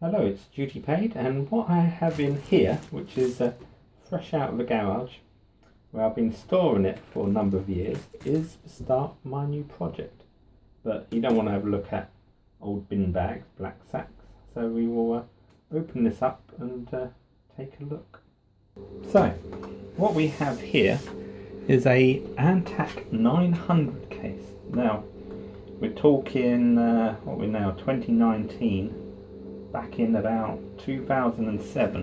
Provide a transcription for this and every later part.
Hello, it's Duty Paid, and what I have in here, which is fresh out of the garage, where I've been storing it for a number of years, is the start of my new project. But you don't want to have a look at old bin bags, black sacks, so we will open this up and take a look. So, what we have here is a Antec 900 case. Now, we're talking, what we're now, 2019. Back in about 2007,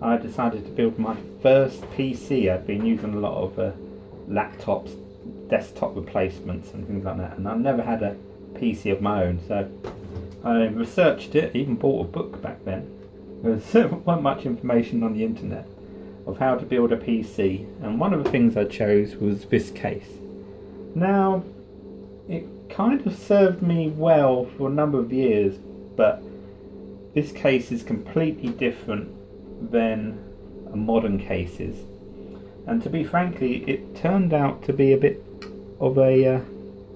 I decided to build my first PC. I'd been using a lot of laptops, desktop replacements and things like that, and I never had a PC of my own, so I researched it, even bought a book back then. There wasn't much information on the internet of how to build a PC, and one of the things I chose was this case. Now, it kind of served me well for a number of years, but this case is completely different than modern cases, and to be frankly, it turned out to be a bit of a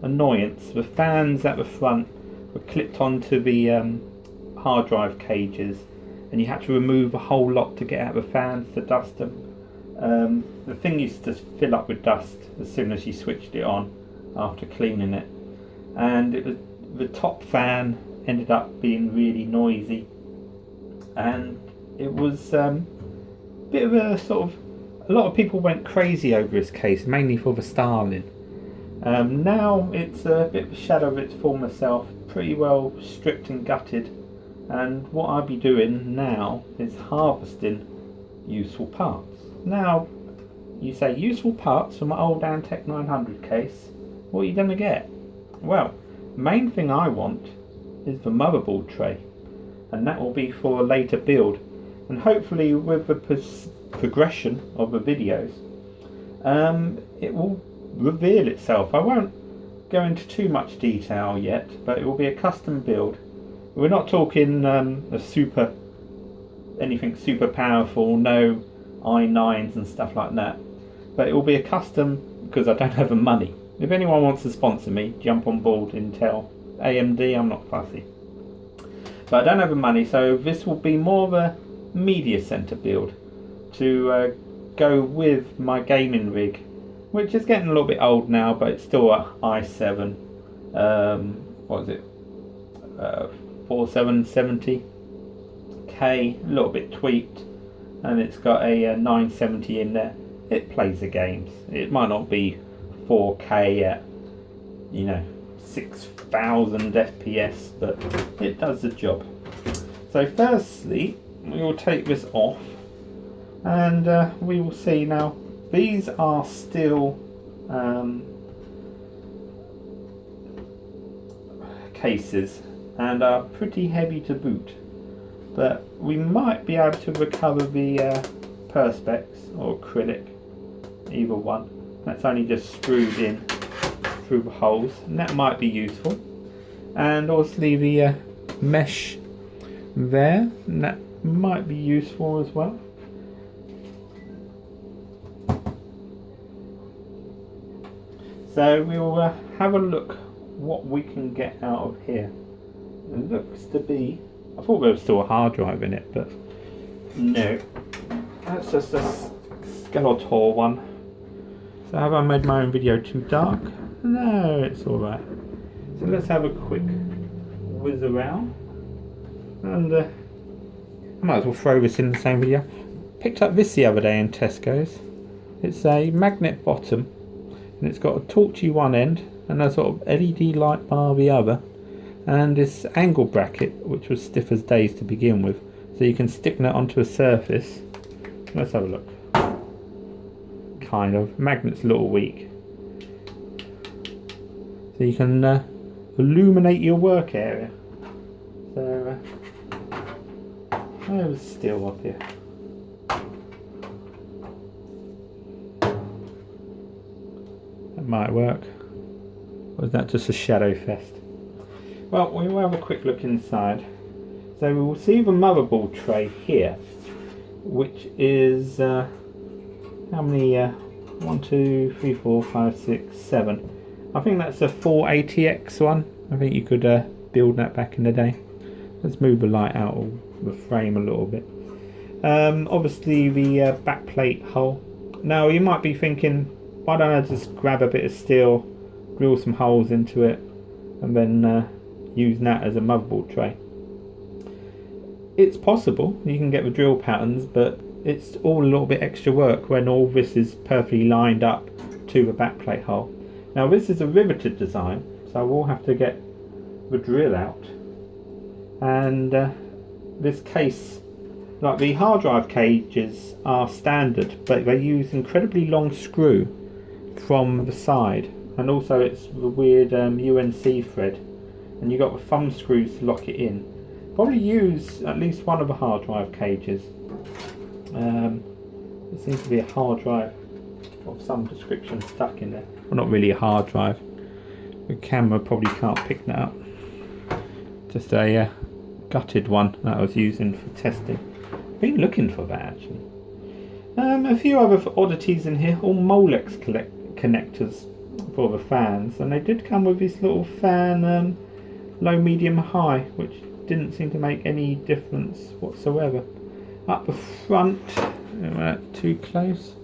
annoyance. The fans at the front were clipped onto the hard drive cages, and you had to remove a whole lot to get out the fans to dust them. The thing used to fill up with dust as soon as you switched it on after cleaning it, and the top fan ended up being really noisy, and it was a bit of a sort of, a lot of people went crazy over this case, mainly for the styling. Now it's a bit of a shadow of its former self, pretty well stripped and gutted, and what I'll be doing now is harvesting useful parts. Now, you say useful parts from my old Antec 900 case, what are you going to get? Well, the main thing I want is the motherboard tray, and that will be for a later build, and hopefully with the progression of the videos it will reveal itself. I won't go into too much detail yet, but it will be a custom build. We're not talking anything super powerful, no i9s and stuff like that, but it will be a custom because I don't have the money. If anyone wants to sponsor me, jump on board. Intel, AMD, I'm not fussy. But I don't have the money, so this will be more of a media center build to go with my gaming rig, which is getting a little bit old now, but it's still a i7. What is it? 4770K, a little bit tweaked, and it's got a 970 in there. It plays the games. It might not be 4K at 6,000 FPS, but it does the job. So firstly, we will take this off, and we will see. Now, these are still cases and are pretty heavy to boot, but we might be able to recover the perspex or acrylic, either one. That's only just screwed in through the holes, and that might be useful. And obviously the mesh there, and that might be useful as well. So we'll have a look what we can get out of here. It looks to be, I thought there was still a hard drive in it, but no, that's just a Skeletor one. So have I made my own video too dark? No, it's alright. So let's have a quick whiz around, and I might as well throw this in the same video. Picked up this the other day in Tesco's. It's a magnet bottom, and it's got a torchy one end and a sort of LED light bar the other, and this angle bracket which was stiff as days to begin with, so you can stick that onto a surface. Let's have a look. Kind of. Magnet's a little weak, so you can illuminate your work area. So there's steel up here. That might work. Or is that just a shadow fest? Well, we will have a quick look inside. So we will see the motherboard tray here, which is how many? 1, 2, 3, 4, 5, 6, 7. I think that's a 480X one. I think you could build that back in the day. Let's move the light out of the frame a little bit. Obviously the back plate hole. Now you might be thinking, why don't I just grab a bit of steel, drill some holes into it, and then use that as a motherboard tray. It's possible, you can get the drill patterns, but it's all a little bit extra work when all this is perfectly lined up to the backplate hole. Now this is a riveted design, so we'll have to get the drill out. And this case, like the hard drive cages are standard, but they use incredibly long screw from the side, and also it's the weird UNC thread, and you got the thumb screws to lock it in. Probably use at least one of the hard drive cages. There seems to be a hard drive of some description stuck in there. Well, not really a hard drive. The camera probably can't pick that up. Just a gutted one that I was using for testing. I've been looking for that actually. A few other oddities in here, all Molex connectors for the fans, and they did come with this little fan, low, medium, high, which didn't seem to make any difference whatsoever. Up the front, too close.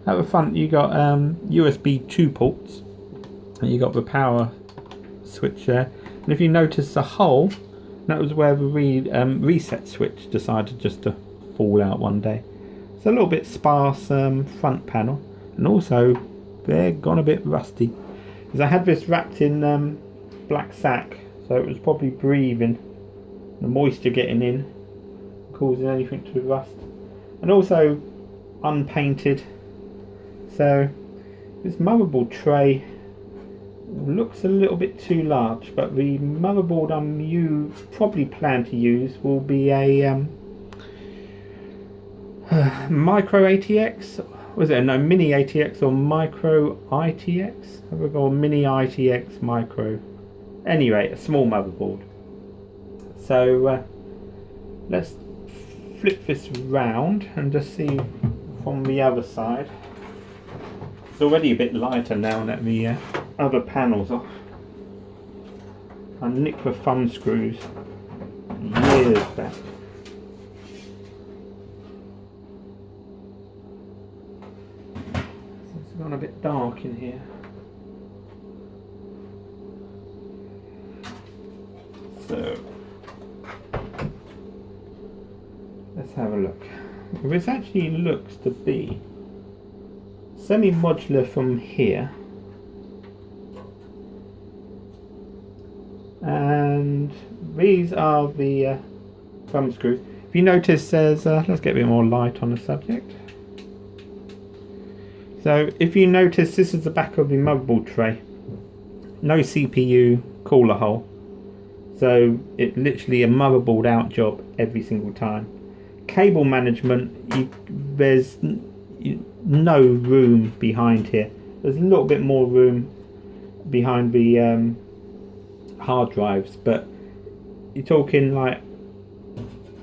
At the front you got USB 2 ports, and you got the power switch there. And if you notice the hole, that was where the reset switch decided just to fall out one day. It's a little bit sparse front panel, and also they're gone a bit rusty, because I had this wrapped in black sack, so it was probably breathing, the moisture getting in, causing anything to rust. And also unpainted, so this motherboard tray looks a little bit too large, but the motherboard you probably plan to use will be a micro ATX. Was it no mini ATX or micro ITX? Have we got a mini ITX micro? Anyway, a small motherboard. So let's flip this round and just see from the other side. It's already a bit lighter now that the other panel's off. I nicked the thumb screws years back. It's gone a bit dark in here. So let's have a look. This actually looks to be semi-modular from here, and these are the thumb screws. If you notice, there's let's get a bit more light on the subject. So if you notice, this is the back of the motherboard tray. No CPU cooler hole, so it's literally a motherboard out job every single time. Cable management, there's no room behind here. There's a little bit more room behind the hard drives, but you're talking like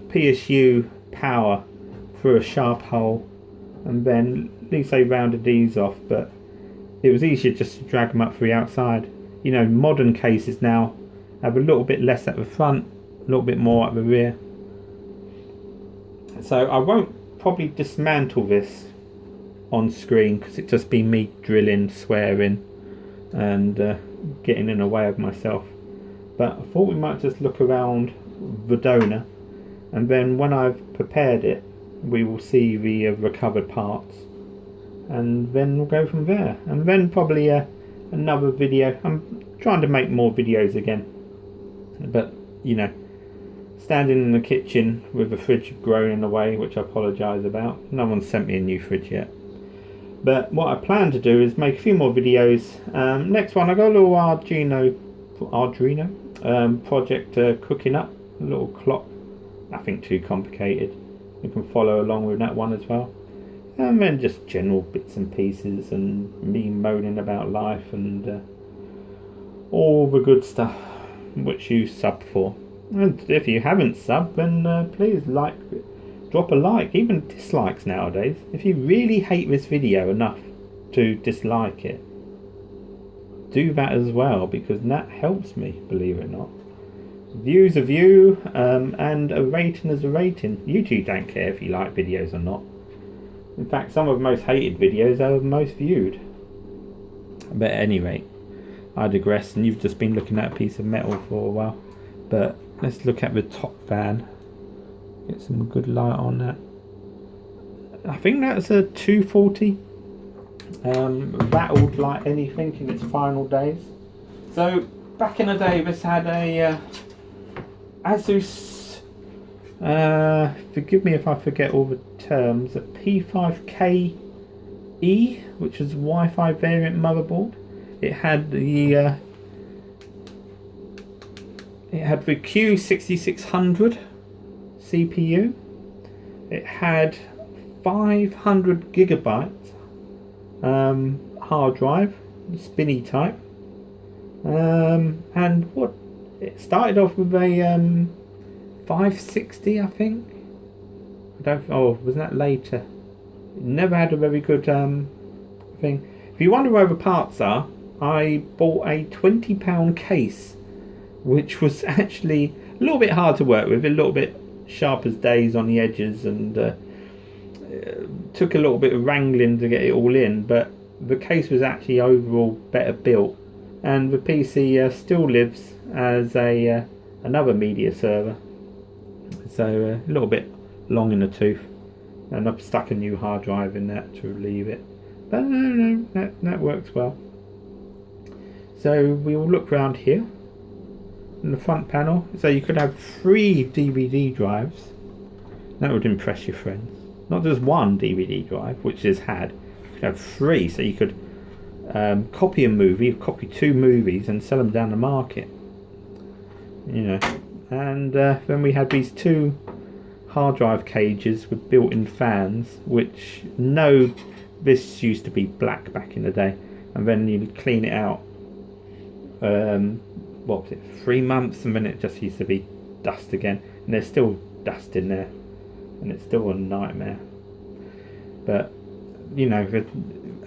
PSU power through a sharp hole, and then at least they rounded these off, but it was easier just to drag them up through the outside. You know, modern cases now have a little bit less at the front, a little bit more at the rear. So I won't probably dismantle this on screen, because it'd just be me drilling, swearing, and getting in the way of myself. But I thought we might just look around the donor, and then when I've prepared it, we will see the recovered parts, and then we'll go from there. And then probably another video. I'm trying to make more videos again, but you know, standing in the kitchen with the fridge groaning away, which I apologise about. No one's sent me a new fridge yet. But what I plan to do is make a few more videos. Next one, I got a little Arduino project cooking up, a little clock. Nothing too complicated. You can follow along with that one as well. And then just general bits and pieces, and me moaning about life, and all the good stuff which you sub for. And if you haven't subbed, then please drop a like, even dislikes nowadays. If you really hate this video enough to dislike it, do that as well, because that helps me, believe it or not. View's a view, and a rating is a rating. YouTube don't care if you like videos or not. In fact, some of the most hated videos are the most viewed. But at any rate, I digress, and you've just been looking at a piece of metal for a while. But let's look at the top fan. Get some good light on that. I think that's a 240. Rattled like anything in its final days. So back in the day, this had a Asus, forgive me if I forget all the terms, a P5KE, which is Wi-Fi variant motherboard. It had the Q6600 CPU. It had 500 gigabytes hard drive, spinny type, and what it started off with a 560, I think. Was that later? It never had a very good thing. If you wonder where the parts are, I bought a £20 case, which was actually a little bit hard to work with, a little bit sharp as days on the edges, and took a little bit of wrangling to get it all in, but the case was actually overall better built, and the PC still lives as another media server, so a little bit long in the tooth, and I've stuck a new hard drive in that to relieve it, but no, that works well. So we will look around here in the front panel. So you could have 3 DVD drives. That would impress your friends. Not just one DVD drive, which is had. You could have 3, so you could copy a movie, copy 2 movies, and sell them down the market. You know, and then we had these 2 hard drive cages with built-in fans, which this used to be black back in the day, and then you clean it out. What was it, 3 months, and then it just used to be dust again, and there's still dust in there, and it's still a nightmare. But you know, the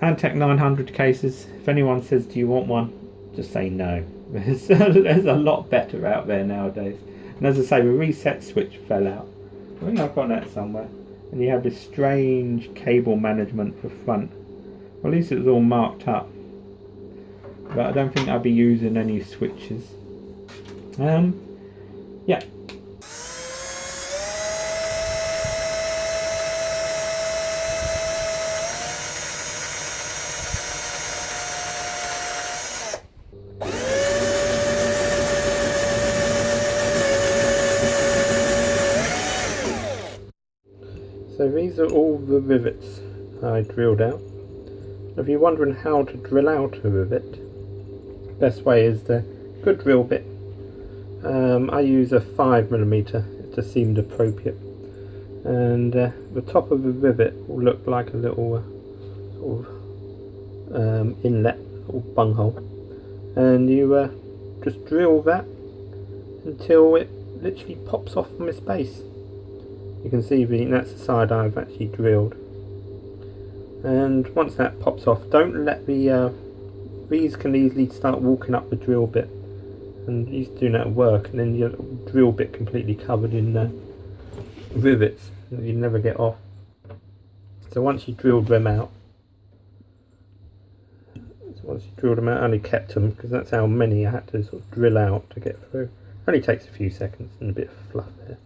Antec 900 cases, if anyone says do you want one, just say no. There's a lot better out there nowadays. And as I say, the reset switch fell out. I think I've got that somewhere. And you have this strange cable management for front. Well, at least it was all marked up, but I don't think I'll be using any switches. Yeah. So these are all the rivets I drilled out. If you're wondering how to drill out a rivet, best way is the good drill bit. I use a 5mm, it just seemed appropriate, and the top of the rivet will look like a little sort of inlet, little bunghole, and you just drill that until it literally pops off from its base. You can see that's the side I've actually drilled, and once that pops off, don't let these can easily start walking up the drill bit, and you used to do that at work, and then your drill bit completely covered in rivets that you never get off. So once you drilled them out, I only kept them because that's how many I had to sort of drill out to get through. Only takes a few seconds and a bit of fluff there.